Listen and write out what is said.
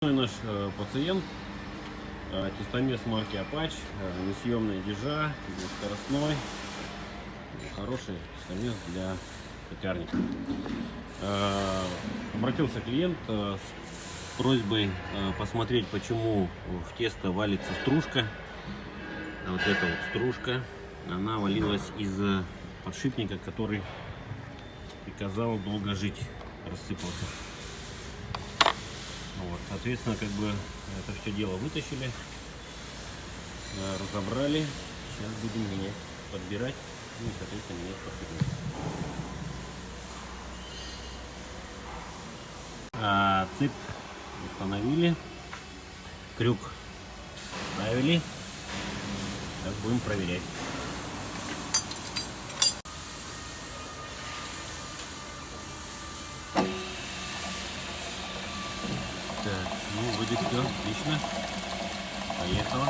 Наш пациент, тестомес марки Apache, несъемная держа, скоростной, хороший тестомес для пекарника. Обратился клиент с просьбой посмотреть, почему в тесто валится стружка. Вот эта вот стружка, она валилась из подшипника, который приказал долго жить, рассыпался. Вот, соответственно, как бы это все дело вытащили, разобрали. Сейчас будем менять, подбирать, ну и, соответственно, менять подшипник. Цепь установили, крюк ставили. Сейчас будем проверять. Так, ну вроде все отлично. Поехала.